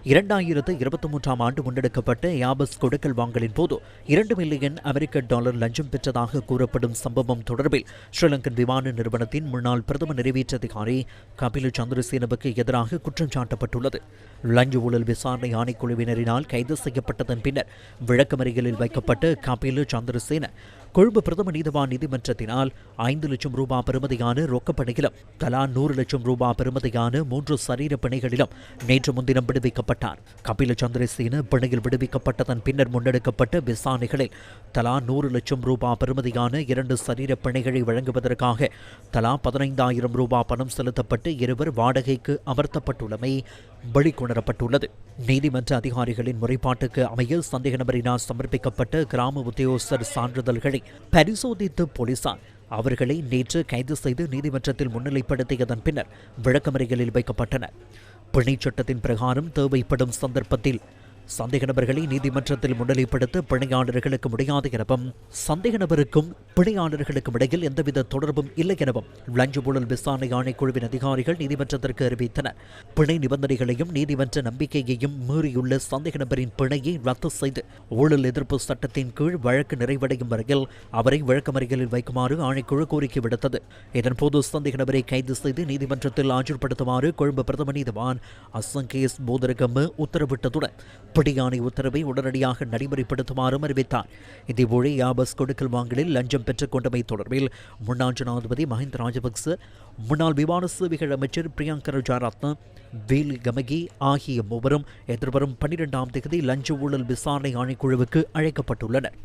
2023 ஆண்டு முன்னெடுக்கப்பட்ட யாபஸ் கொடுக்கல் வாங்கலின் போது 2 மில்லியன் அமெரிக்க டாலர் லஞ்சம் பெற்றதாக கூறப்படும் சம்பவம் தொடர்பில் ஸ்ரீலங்கன் விமான நிறுவனத்தின் முன்னாள் பிரதம நிறைவேற்று அதிகாரி கபில சந்திரசேனவுக்கு எதிராக குற்றம் சாட்டப்பட்டுள்ளது. லஞ்ச ஊழல் விசாரணை ஆணைக்குழுவினரினால் கைது செய்யப்பட்டதன் பின்னர் விளக்கமறியலில் வைக்கப்பட்ட கபில சந்திரசேன கொழும்பு பிரதம நீதிவான் நீதிமன்றத்தினால் 5 லட்சம் ரூபாய் பெறுமதியான ரொக்கப்பணியிலும் தலா 100 லட்சம் ரூபாய் பெறுமதியான 3 சரீர பிணைகளிலும் நேற்று முன்தினம் விடுவிக்கப்பட்டார். கபில சந்திரசேன பிணையில் விடுவிக்கப்பட்டதன் பின்னர் முன்னெடுக்கப்பட்ட விசாரணைகளில் தலா 100 லட்சம் ரூபாய் பெறுமதியான 2 சரீர பிணைகளை வழங்குவதற்காக தலா 15,000 ரூபாய் பணம் செலுத்தப்பட்டு இருவர் வாடகைக்கு அமர்த்தப்பட்டுள்ளமை வெளிக்கொணரப்பட்டுள்ளது. நீதிமன்ற அதிகாரிகளின் முறைப்பாட்டுக்கு அமைய சந்தேக நபரினால் சமர்ப்பிக்கப்பட்ட கிராம உத்தியோகஸ்தர் சான்றிதழ்களை பரிசோதித்த போலீசார் அவர்களை நேற்று கைது செய்து நீதிமன்றத்தில் முன்னிலைப்படுத்தியதன் பின்னர் விளக்கமறியலில் வைக்கப்பட்டனர். பிணைச் சட்டத்தின் பிரகாரம் தேவைப்படும் சந்தர்ப்பத்தில் சந்தேக நபர்களை நீதிமன்றத்தில் முன்னிலைப்படுத்த பிணையாளர்களுக்கு முடியாது எனவும் சந்தேக நபருக்கும் பிணையாளர்களுக்கும் இடையில் எந்தவித தொடர்பும் இல்லை எனவும் லஞ்ச ஊழல் விசாரணை ஆணைக்குழுவின் அதிகாரிகள் நீதிமன்றத்திற்கு அறிவித்தனர். பிணை நிபந்தனைகளையும் நீதிமன்ற நம்பிக்கையையும் மீறியுள்ள சந்தேக நபரின் பிணையை ரத்து செய்து ஊழல் எதிர்ப்பு சட்டத்தின் கீழ் வழக்கு நிறைவடையும் வரையில் அவரை விளக்கமறியலில் வைக்குமாறு ஆணைக்குழு கோரிக்கை விடுத்தது. இதன்போது சந்தேக நபரை கைது செய்து நீதிமன்றத்தில் ஆஜர்படுத்துமாறு கொழும்பு பிரதம நீதிவான் அசங்கேஸ் போதரகம உத்தரவிட்டதுடன் பிடியாணை உத்தரவை உடனடியாக நடைமுறைப்படுத்துமாறும் அறிவித்தார். இதேபோல யாபஸ் கொடுக்கல் வாங்கலில் லஞ்சம் பெற்றுக் கொண்டமை தொடர்பில் முன்னாள் ஜனாதிபதி மஹிந்த ராஜபக்ச, முன்னாள் விமான சேவைகள் அமைச்சர் பிரியங்கர ஜாரத்ன, வேலி கமகி ஆகிய மூவரும் எதிர்வரும் 12ஆம் தேதி லஞ்ச ஊழல் விசாரணை ஆணைக்குழுவுக்கு அழைக்கப்பட்டுள்ளனர்.